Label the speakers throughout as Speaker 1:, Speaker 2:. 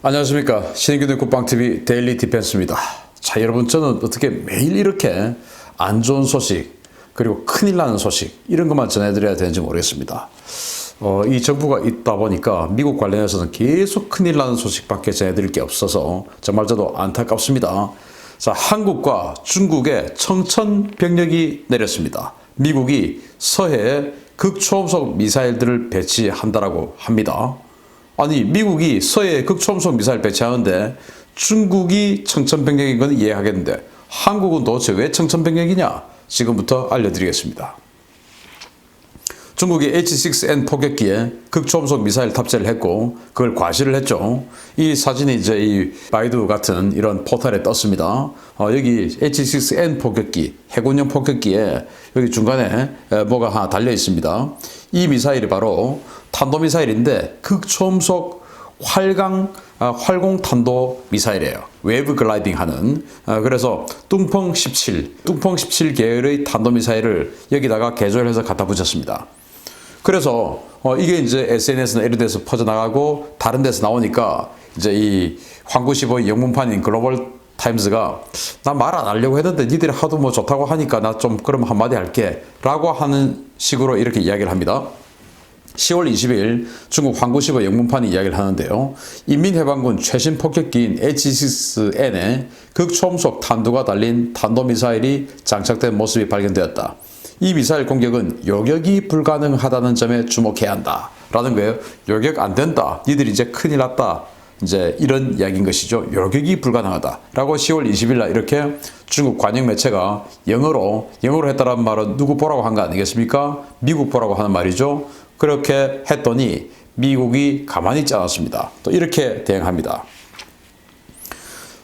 Speaker 1: 안녕하십니까. 신인균의 국방TV 데일리 디펜스입니다. 자, 여러분, 저는 어떻게 매일 이렇게 안 좋은 소식, 그리고 큰일 나는 소식, 이런 것만 전해드려야 되는지 모르겠습니다. 이 정부가 있다 보니까 미국 관련해서는 계속 큰일 나는 소식밖에 전해드릴 게 없어서 정말 저도 안타깝습니다. 자, 한국과 중국에 청천벽력이 내렸습니다. 미국이 서해에 극초음속 미사일들을 배치한다라고 합니다. 아니, 미국이 서해에 극초음속 미사일 배치하는데 중국이 청천벽력인 건 이해하겠는데 한국은 도대체 왜 청천벽력이냐? 지금부터 알려드리겠습니다. 중국이 H-6N 포격기에 극초음속 미사일 탑재를 했고 그걸 과시를 했죠. 이 사진이 이제 이 바이두 같은 이런 포털에 떴습니다. 여기 H-6N 포격기, 해군용 포격기에 여기 중간에 뭐가 하나 달려 있습니다. 이 미사일이 바로 탄도미사일인데 극초음속 활공 탄도 미사일이에요. 웨이브 글라이딩 하는. 그래서 뚱펑 17 계열의 탄도미사일을 여기다가 개조해서 갖다 붙였습니다. 그래서 이게 이제 SNS나 이런 데서 퍼져나가고 다른 데서 나오니까 이제 이 황구15 영문판인 글로벌 타임즈가 나 말 안 하려고 했는데 니들이 하도 뭐 좋다고 하니까 나 좀 그럼 한마디 할게 라고 하는 식으로 이렇게 이야기를 합니다. 10월 20일 중국 황구15 영문판이 이야기를 하는데요. 인민해방군 최신 폭격기인 H-6N에 극초음속 탄두가 달린 탄도미사일이 장착된 모습이 발견되었다. 이 미사일 공격은 요격이 불가능하다는 점에 주목해야 한다. 라는 거예요. 요격 안 된다. 니들이 이제 큰일 났다. 이제 이런 이야기인 것이죠. 요격이 불가능하다. 라고 10월 20일 날 이렇게 중국 관영 매체가 영어로 했다는 말은 누구 보라고 한 거 아니겠습니까? 미국 보라고 하는 말이죠. 그렇게 했더니 미국이 가만히 있지 않았습니다. 또 이렇게 대응합니다.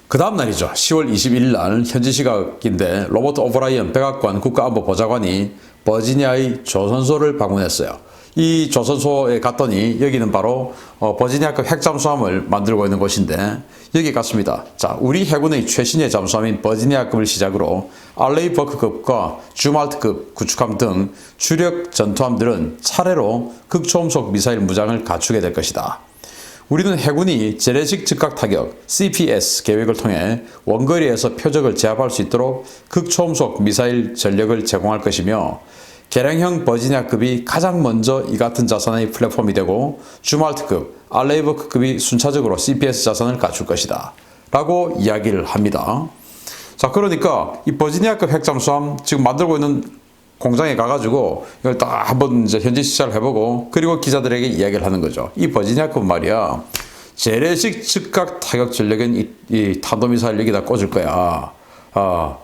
Speaker 1: 그 다음 날이죠. 10월 21일 날 현지 시각인데 로버트 오브라이언 백악관 국가안보보좌관이 버지니아의 조선소를 방문했어요. 이 조선소에 갔더니 여기는 바로 버지니아급 핵잠수함을 만들고 있는 곳인데 여기 갔습니다. 자, 우리 해군의 최신의 잠수함인 버지니아급을 시작으로 알레이버크급과 주말트급 구축함 등 주력 전투함들은 차례로 극초음속 미사일 무장을 갖추게 될 것이다. 우리는 해군이 재래식 즉각 타격 CPS 계획을 통해 원거리에서 표적을 제압할 수 있도록 극초음속 미사일 전력을 제공할 것이며 개량형 버지니아급이 가장 먼저 이 같은 자산의 플랫폼이 되고 주말트급, 알레이버크급이 순차적으로 CPS 자산을 갖출 것이다. 라고 이야기를 합니다. 자, 그러니까 이 버지니아급 핵잠수함 지금 만들고 있는 공장에 가가지고 이걸 딱 한번 이제 현지 시찰을 해보고 그리고 기자들에게 이야기를 하는 거죠. 이 버지니아급 말이야. 재래식 즉각 타격 전력은 이 탄도미사일 여기다 꽂을 거야.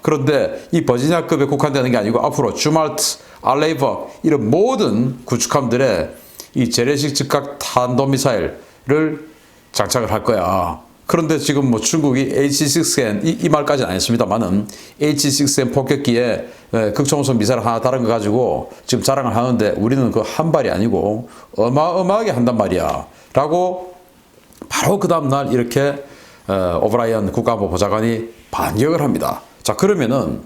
Speaker 1: 그런데 이 버지니아급에 국한되는 게 아니고 앞으로 주말트, 알레이버 이런 모든 구축함들에 이 재래식 즉각 탄도미사일을 장착을 할 거야. 그런데 지금 뭐 중국이 H-6N 이 말까지는 안 했습니다만은 H-6N 폭격기에 극초음속 미사일 하나 다른 거 가지고 지금 자랑을 하는데 우리는 그 한 발이 아니고 어마어마하게 한단 말이야. 라고 바로 그 다음날 이렇게 오브라이언 국가안보보좌관이 반격을 합니다. 자, 그러면은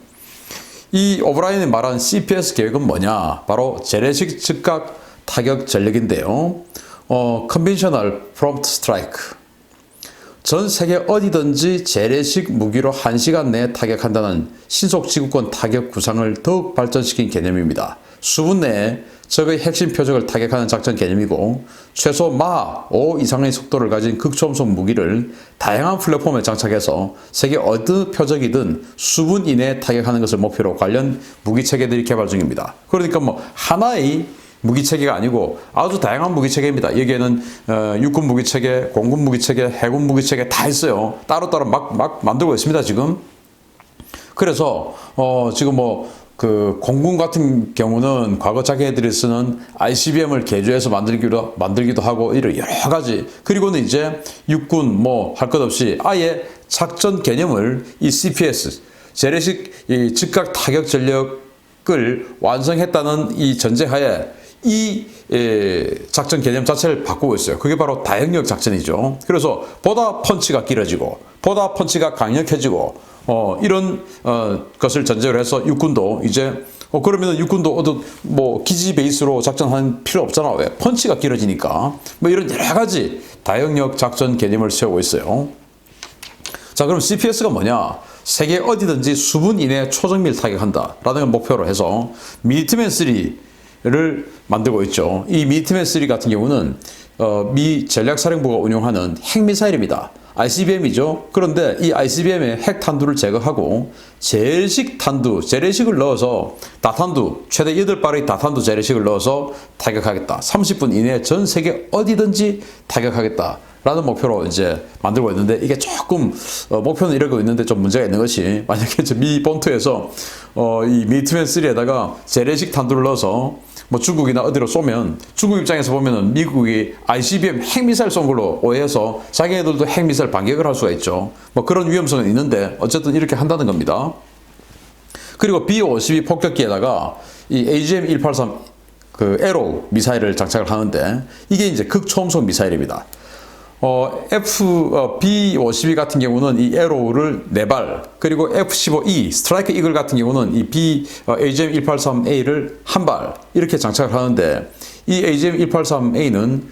Speaker 1: 이 오브라이언이 말한 CPS 계획은 뭐냐? 바로 재래식 즉각 타격 전력인데요. Conventional Prompt Strike. 전 세계 어디든지 재래식 무기로 1시간 내에 타격한다는 신속 지구권 타격 구상을 더욱 발전시킨 개념입니다. 수분 내에 적의 핵심 표적을 타격하는 작전 개념이고 최소 마하 5 이상의 속도를 가진 극초음속 무기를 다양한 플랫폼에 장착해서 세계 어느 표적이든 수분 이내에 타격하는 것을 목표로 관련 무기체계들이 개발 중입니다. 그러니까 뭐 하나의 무기체계가 아니고 아주 다양한 무기체계입니다. 여기에는 육군 무기체계, 공군 무기체계, 해군 무기체계 다 있어요. 따로따로 막 만들고 있습니다, 지금. 그래서 지금 뭐 그 공군 같은 경우는 과거 자기네들이 쓰는 ICBM을 개조해서 만들기도 하고 이런 여러 가지. 그리고는 이제 육군 뭐 할 것 없이 아예 작전 개념을 이 CPS 재래식 이 즉각 타격 전력을 완성했다는 이 전제하에 이 작전 개념 자체를 바꾸고 있어요. 그게 바로 다영역 작전이죠. 그래서 보다 펀치가 길어지고 보다 펀치가 강력해지고 이런 것을 전제로 해서 육군도 이제 그러면 육군도 뭐 기지 베이스로 작전하는 필요 없잖아. 왜? 펀치가 길어지니까. 뭐 이런 여러 가지 다영역 작전 개념을 세우고 있어요. 자, 그럼 CPS가 뭐냐? 세계 어디든지 수분 이내에 초정밀 타격한다라는 걸 목표로 해서 미니트맨 3를 만들고 있죠. 이 미니트맨 3 같은 경우는 미 전략사령부가 운용하는 핵미사일입니다. ICBM이죠. 그런데 이 ICBM의 핵탄두를 제거하고 재래식 탄두, 재래식을 넣어서 다탄두, 최대 8발의 다탄두 재래식을 넣어서 타격하겠다. 30분 이내에 전 세계 어디든지 타격하겠다. 라는 목표로 이제 만들고 있는데, 이게 조금 목표는 이러고 있는데 좀 문제가 있는 것이, 만약에 미 본토에서 이 미니트맨 3에다가 재래식 탄두를 넣어서 뭐 중국이나 어디로 쏘면, 중국 입장에서 보면은 미국이 ICBM 핵미사일 쏜 걸로 오해해서 자기네들도 핵미사일 반격을 할 수가 있죠. 뭐 그런 위험성은 있는데 어쨌든 이렇게 한다는 겁니다. 그리고 B-52 폭격기에다가 이 AGM-183 그 에로 미사일을 장착을 하는데, 이게 이제 극초음속 미사일입니다. B-52 같은 경우는 이 에로우를 4발, 그리고 F-15E 스트라이크 이글 같은 경우는 이 AGM-183A를 1발 이렇게 장착을 하는데, 이 AGM-183A는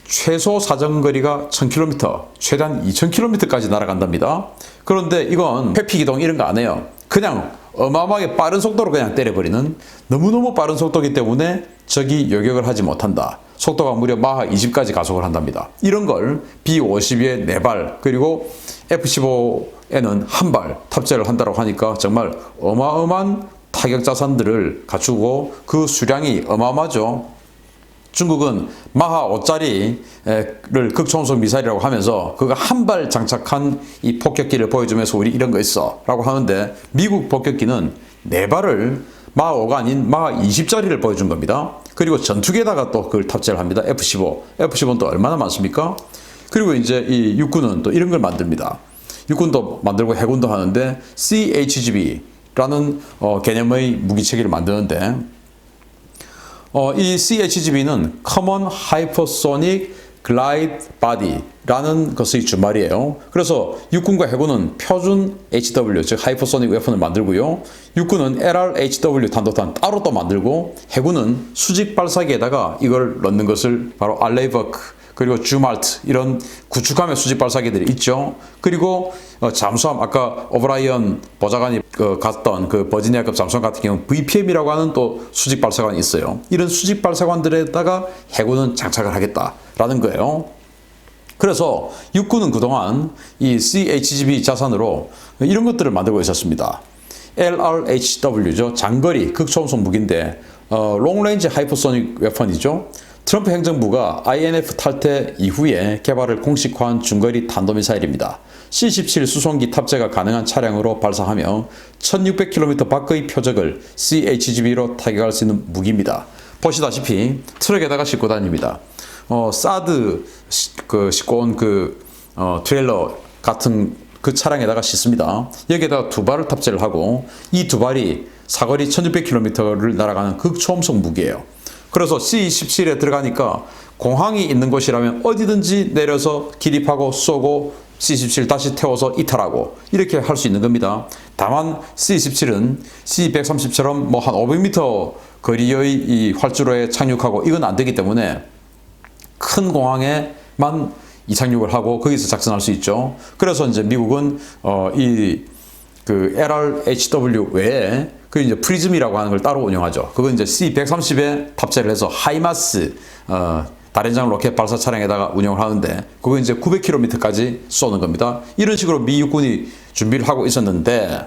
Speaker 1: 최소 사정거리가 1000km, 최단 2000km까지 날아간답니다. 그런데 이건 회피기동 이런 거 안 해요. 그냥 어마어마하게 빠른 속도로 그냥 때려버리는, 너무너무 빠른 속도이기 때문에 적이 요격을 하지 못한다. 속도가 무려 마하 20까지 가속을 한답니다. 이런 걸 B-52에 4발, 그리고 F-15에는 1발 탑재를 한다고 하니까 정말 어마어마한 타격 자산들을 갖추고 그 수량이 어마어마하죠. 중국은 마하 5짜리를 극초음속 미사일이라고 하면서 그거 1발 장착한 이 폭격기를 보여주면서 우리 이런 거 있어 라고 하는데, 미국 폭격기는 4발을 마하 5가 아닌 마하 20짜리를 보여준 겁니다. 그리고 전투기에다가 또 그걸 탑재를 합니다. F-15. F-15는 또 얼마나 많습니까? 그리고 이제 이 육군은 또 이런 걸 만듭니다. 육군도 만들고 해군도 하는데 CHGB라는 개념의 무기체계를 만드는데, 이 CHGB는 Common Hypersonic Glide Body라는 것의 주말이에요. 그래서 육군과 해군은 표준 HW, 즉 하이퍼소닉 웨폰을 만들고요. 육군은 LRHW 단도탄 따로 또 만들고, 해군은 수직 발사기에다가 이걸 넣는 것을 바로 알레이버크, 그리고 주말트 이런 구축함의 수직 발사기들이 있죠. 그리고 잠수함, 아까 오브라이언 보좌관이 갔던 그 버지니아급 잠수함 같은 경우 VPM이라고 하는 또 수직 발사관이 있어요. 이런 수직 발사관들에다가 해군은 장착을 하겠다라는 거예요. 그래서 육군은 그동안 이 CHGB 자산으로 이런 것들을 만들고 있었습니다. LRHW죠. 장거리 극초음속 무기인데 롱레인지 하이퍼소닉 웨펀이죠. 트럼프 행정부가 INF 탈퇴 이후에 개발을 공식화한 중거리 탄도미사일입니다. C-17 수송기 탑재가 가능한 차량으로 발사하며 1600km 밖의 표적을 CHGB로 타격할 수 있는 무기입니다. 보시다시피 트럭에다가 싣고 다닙니다. 사드 싣고 온 트레일러 같은 그 차량에다가 싣습니다. 여기에다가 2발을 탑재를 하고, 이 2발이 사거리 1600km를 날아가는 극초음속 무기예요. 그래서 C-17에 들어가니까 공항이 있는 곳이라면 어디든지 내려서 기립하고 쏘고 C-17 다시 태워서 이탈하고 이렇게 할 수 있는 겁니다. 다만 C-17은 C-130처럼 뭐 한 500m 거리의 이 활주로에 착륙하고 이건 안 되기 때문에 큰 공항에만 이착륙을 하고 거기서 작전할 수 있죠. 그래서 이제 미국은 LRHW 외에 그 이제 프리즘이라고 하는 걸 따로 운영하죠. 그건 이제 C-130에 탑재를 해서 하이마스 다련장 로켓 발사 차량에다가 운영을 하는데, 그거 이제 900km까지 쏘는 겁니다. 이런 식으로 미 육군이 준비를 하고 있었는데,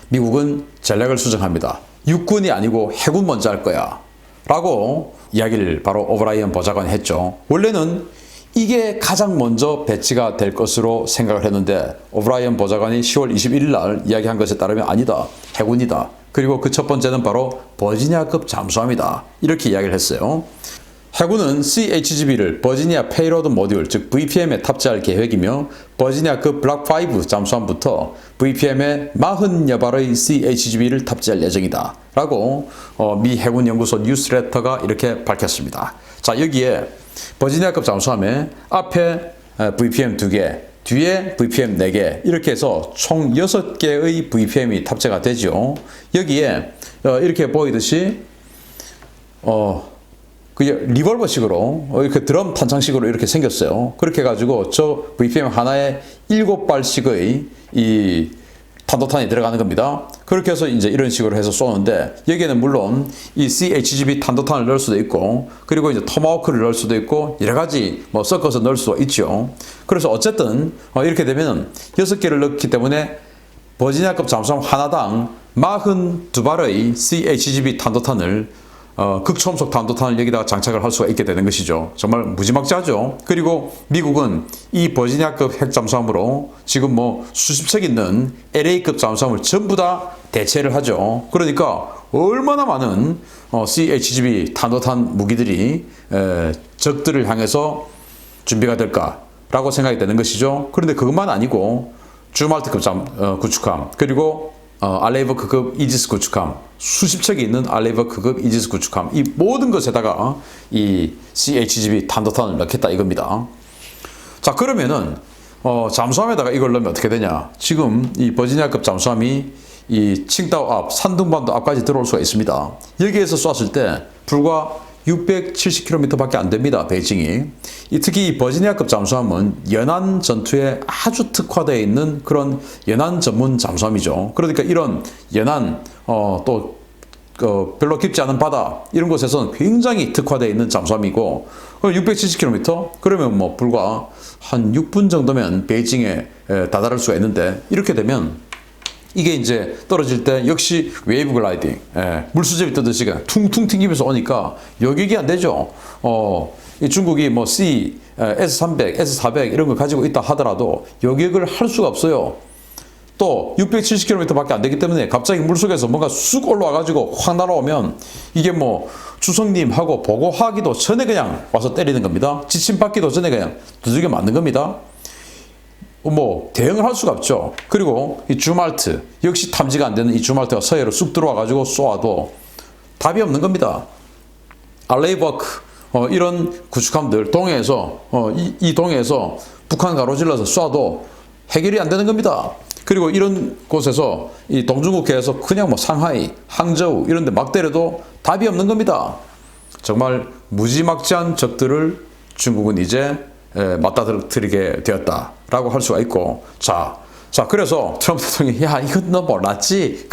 Speaker 1: 미국은 전략을 수정합니다. 육군이 아니고 해군 먼저 할 거야 라고 이야기를 바로 오브라이언 보좌관이 했죠. 원래는 이게 가장 먼저 배치가 될 것으로 생각을 했는데, 오브라이언 보좌관이 10월 21일 날 이야기한 것에 따르면 아니다, 해군이다. 그리고 그 첫 번째는 바로 버지니아급 잠수함이다, 이렇게 이야기를 했어요. 해군은 CHGB를 버지니아 페이로드 모듈, 즉 VPM에 탑재할 계획이며, 버지니아급 블락5 잠수함부터 VPM에 40여 발의 CHGB를 탑재할 예정이다 라고 미 해군연구소 뉴스레터가 이렇게 밝혔습니다. 자, 여기에 버지니아급 잠수함에 앞에 VPM 2개, 뒤에 VPM 4개 이렇게 해서 총 6개의 VPM이 탑재가 되죠. 여기에 이렇게 보이듯이 그게 리볼버식으로 이렇게 드럼 탄창식으로 이렇게 생겼어요. 그렇게 해가지고 저 VPM 하나에 7발씩의 이 탄도탄이 들어가는 겁니다. 그렇게 해서 이제 이런 식으로 해서 쏘는데 여기에는 물론 이 CHGB 탄도탄을 넣을 수도 있고 그리고 이제 토마호크를 넣을 수도 있고 여러 가지 뭐 섞어서 넣을 수도 있죠. 그래서 어쨌든 이렇게 되면 6개를 넣기 때문에 버지니아급 잠수함 하나당 42발의 CHGB 탄도탄을 극초음속 탄도탄을 여기다가 장착을 할 수가 있게 되는 것이죠. 정말 무지막지하죠. 그리고 미국은 이 버지니아급 핵잠수함으로 지금 뭐 수십 척 있는 LA급 잠수함을 전부 다 대체를 하죠. 그러니까 얼마나 많은 CHGB 탄도탄 무기들이 적들을 향해서 준비가 될까라고 생각이 되는 것이죠. 그런데 그것만 아니고 주말트급 구축함 그리고 알레이버크급 이지스 구축함, 수십 척이 있는 알레이버크급 이지스 구축함, 이 모든 것에다가 이 CHGB 탄도탄을 넣겠다 이겁니다. 자, 그러면은 잠수함에다가 이걸 넣으면 어떻게 되냐? 지금 이 버지니아급 잠수함이 이 칭다오 앞, 산둥반도 앞까지 들어올 수가 있습니다. 여기에서 쐈을 때 불과 670km밖에 안 됩니다. 베이징이. 특히 이 버지니아급 잠수함은 연안 전투에 아주 특화되어 있는 그런 연안 전문 잠수함이죠. 그러니까 이런 연안 또 별로 깊지 않은 바다 이런 곳에서는 굉장히 특화되어 있는 잠수함이고 670km 그러면 뭐 불과 한 6분 정도면 베이징에 다다를 수가 있는데 이렇게 되면 이게 이제 떨어질 때 역시 웨이브 글라이딩, 물수제비 뜨듯이 그냥 퉁퉁 튕기면서 오니까 요격이 안 되죠. 이 중국이 뭐 C, S300, S400 이런 거 가지고 있다 하더라도 요격을 할 수가 없어요. 또 670km밖에 안 되기 때문에 갑자기 물속에서 뭔가 쑥 올라와가지고 확 날아오면 이게 뭐 주성님하고 보고하기도 전에 그냥 와서 때리는 겁니다. 지침 받기도 전에 그냥 두들겨 맞는 겁니다. 뭐 대응을 할 수가 없죠. 그리고 이 주말트 역시 탐지가 안 되는 이 주말트가 서해로 쑥 들어와 가지고 쏘아도 답이 없는 겁니다. 알레이버크 이런 구축함들 동해에서 이 동해에서 북한 가로질러서 쏴도 해결이 안 되는 겁니다. 그리고 이런 곳에서 이 동중국해에서 그냥 뭐 상하이, 항저우 이런 데 막 때려도 답이 없는 겁니다. 정말 무지막지한 적들을 중국은 이제 맞닥뜨리게 되었다라고 할 수가 있고 자 그래서 트럼프 대통령이 야 이건 너 몰랐지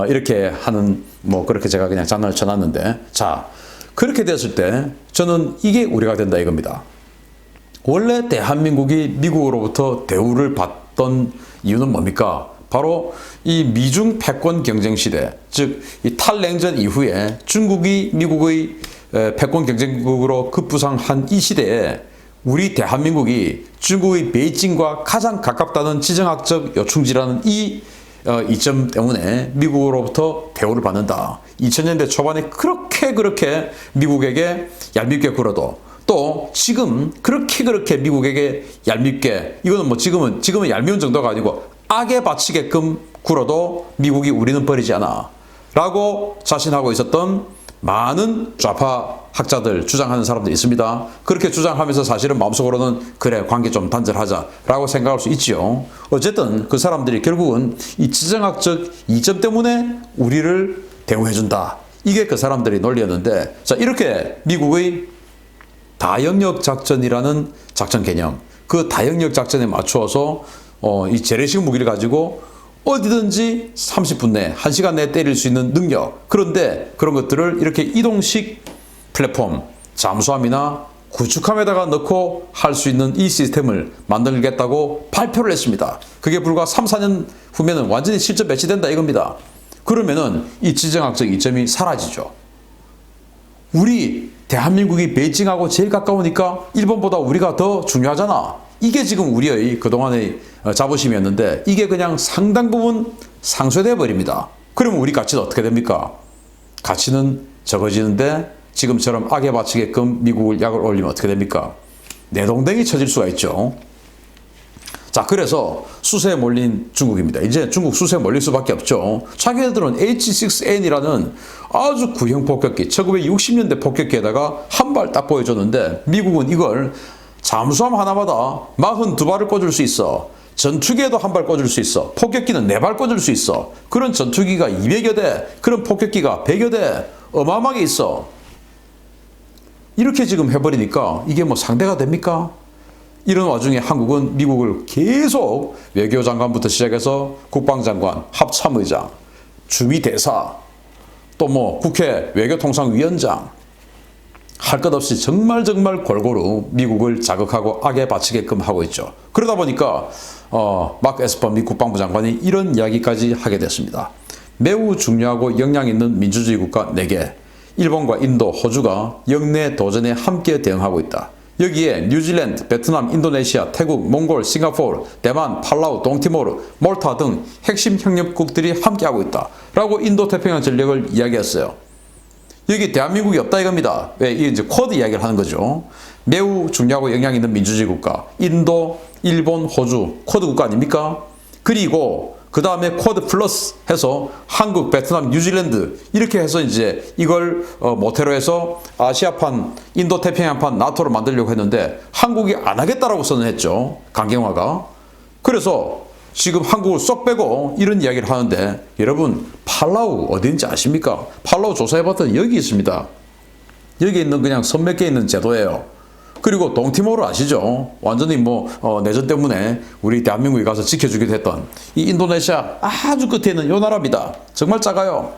Speaker 1: 이렇게 하는 뭐 그렇게 제가 그냥 장난을 쳐놨는데 자 그렇게 됐을 때 저는 이게 우려가 된다 이겁니다. 원래 대한민국이 미국으로부터 대우를 받던 이유는 뭡니까? 바로 이 미중 패권 경쟁 시대 즉 이 탈냉전 이후에 중국이 미국의 패권 경쟁국으로 급부상한 이 시대에 우리 대한민국이 중국의 베이징과 가장 가깝다는 지정학적 요충지라는 이 이점 때문에 미국으로부터 대우를 받는다. 2000년대 초반에 그렇게 미국에게 얄밉게 굴어도 또 지금 그렇게 미국에게 얄밉게 이거는 뭐 지금은 얄미운 정도가 아니고 악에 바치게끔 굴어도 미국이 우리는 버리지 않아 라고 자신하고 있었던 많은 좌파 학자들 주장하는 사람들이 있습니다. 그렇게 주장하면서 사실은 마음속으로는 그래 관계 좀 단절하자라고 생각할 수 있지요. 어쨌든 그 사람들이 결국은 이 지정학적 이점 때문에 우리를 대우해준다. 이게 그 사람들의 논리였는데 자 이렇게 미국의 다영역 작전이라는 작전 개념 그 다영역 작전에 맞추어서 이 재래식 무기를 가지고 어디든지 30분 내, 1시간 내에 때릴 수 있는 능력. 그런데 그런 것들을 이렇게 이동식 플랫폼, 잠수함이나 구축함에다가 넣고 할 수 있는 이 시스템을 만들겠다고 발표를 했습니다. 그게 불과 3, 4년 후면은 완전히 실전 배치된다 이겁니다. 그러면은 이 지정학적 이점이 사라지죠. 우리 대한민국이 베이징하고 제일 가까우니까 일본보다 우리가 더 중요하잖아. 이게 지금 우리의 그동안의 자부심이었는데 이게 그냥 상당 부분 상쇄돼 버립니다. 그러면 우리 가치는 어떻게 됩니까? 가치는 적어지는데 지금처럼 악에 바치게끔 미국을 약을 올리면 어떻게 됩니까? 내동댕이 쳐질 수가 있죠. 자, 그래서 수세에 몰린 중국입니다. 이제 중국 수세에 몰릴 수밖에 없죠. 자기네들은 H6N이라는 아주 구형 폭격기, 1960년대 폭격기에다가 한 발 딱 보여줬는데 미국은 이걸 잠수함 하나마다 42발을 꽂을 수 있어. 전투기에도 한 발 꽂을 수 있어. 폭격기는 4발 꽂을 수 있어. 그런 전투기가 200여 대, 그런 폭격기가 100여 대 어마어마하게 있어. 이렇게 지금 해버리니까 이게 뭐 상대가 됩니까? 이런 와중에 한국은 미국을 계속 외교장관부터 시작해서 국방장관, 합참의장, 주미대사, 또 뭐 국회 외교통상위원장 할 것 없이 정말 골고루 미국을 자극하고 악에 바치게끔 하고 있죠. 그러다 보니까 마크 에스퍼 미 국방부 장관이 이런 이야기까지 하게 됐습니다. 매우 중요하고 역량 있는 민주주의 국가 4개, 일본과 인도, 호주가 영내 도전에 함께 대응하고 있다. 여기에 뉴질랜드, 베트남, 인도네시아, 태국, 몽골, 싱가포르, 대만, 팔라우, 동티모르, 몰타 등 핵심 협력국들이 함께하고 있다. 라고 인도 태평양 전략을 이야기했어요. 여기 대한민국이 없다 이겁니다. 왜? 이제 쿼드 이야기를 하는 거죠. 매우 중요하고 영향 있는 민주주의 국가, 인도, 일본, 호주, 쿼드 국가 아닙니까? 그리고 그 다음에 쿼드 플러스 해서 한국, 베트남, 뉴질랜드 이렇게 해서 이제 이걸 모태로 해서 아시아판, 인도 태평양판 나토를 만들려고 했는데 한국이 안 하겠다라고 선언했죠. 강경화가. 그래서 지금 한국을 쏙 빼고 이런 이야기를 하는데 여러분 팔라우 어딘지 아십니까? 팔라우 조사해봤더니 여기 있습니다. 여기 있는 그냥 섬 몇 개 있는 제도예요. 그리고 동티모르 아시죠? 완전히 뭐 내전 때문에 우리 대한민국에 가서 지켜주기도 했던 이 인도네시아 아주 끝에 있는 요 나라입니다. 정말 작아요.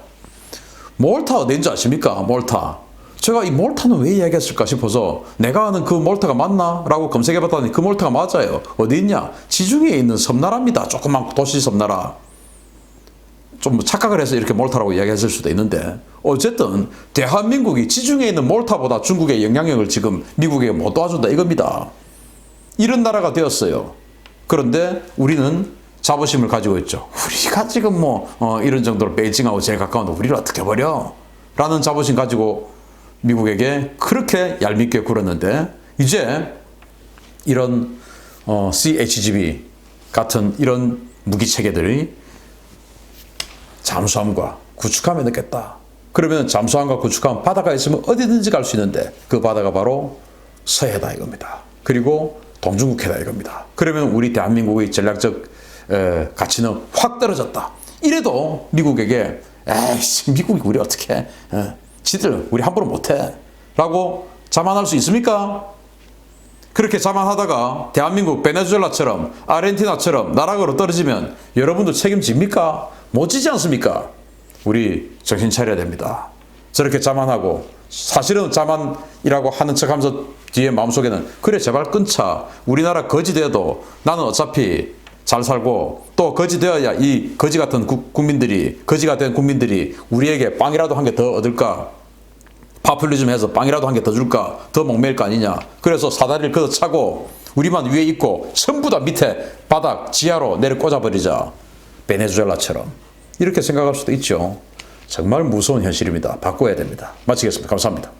Speaker 1: 몰타 어딘지 아십니까? 몰타. 제가 이 몰타는 왜 이야기했을까 싶어서 내가 아는 그 몰타가 맞나? 라고 검색해봤더니 그 몰타가 맞아요. 어디 있냐? 지중해에 있는 섬나라입니다. 조그만 도시 섬나라. 좀 착각을 해서 이렇게 몰타라고 이야기했을 수도 있는데 어쨌든 대한민국이 지중해에 있는 몰타보다 중국의 영향력을 지금 미국에게 못 도와준다 이겁니다. 이런 나라가 되었어요. 그런데 우리는 자부심을 가지고 있죠. 우리가 지금 뭐 이런 정도로 베이징하고 제일 가까운데 우리를 어떻게 버려? 라는 자부심 가지고 미국에게 그렇게 얄밉게 굴었는데 이제 이런 CHGB 같은 이런 무기 체계들이 잠수함과 구축함에 넣겠다. 그러면 잠수함과 구축함 바다가 있으면 어디든지 갈 수 있는데 그 바다가 바로 서해다 이겁니다. 그리고 동중국해다 이겁니다. 그러면 우리 대한민국의 전략적 가치는 확 떨어졌다. 이래도 미국에게 에이씨 미국이 우리 어떻게 지들 우리 함부로 못해 라고 자만할 수 있습니까? 그렇게 자만하다가 대한민국 베네수엘라처럼 아르헨티나처럼 나락으로 떨어지면 여러분도 책임집니까? 못 지지 않습니까? 우리 정신 차려야 됩니다. 저렇게 자만하고 사실은 자만이라고 하는 척하면서 뒤에 마음속에는 그래 제발 끊자. 우리나라 거지 돼도 나는 어차피 잘 살고 또 거지 되어야 이 거지 같은 국민들이 거지가 된 국민들이 우리에게 빵이라도 한 개 더 얻을까? 파퓰리즘 해서 빵이라도 한 개 더 줄까? 더 목매일 거 아니냐? 그래서 사다리를 걷어차고 우리만 위에 있고 전부 다 밑에 바닥 지하로 내려 꽂아버리자. 베네수엘라처럼 이렇게 생각할 수도 있죠. 정말 무서운 현실입니다. 바꿔야 됩니다. 마치겠습니다. 감사합니다.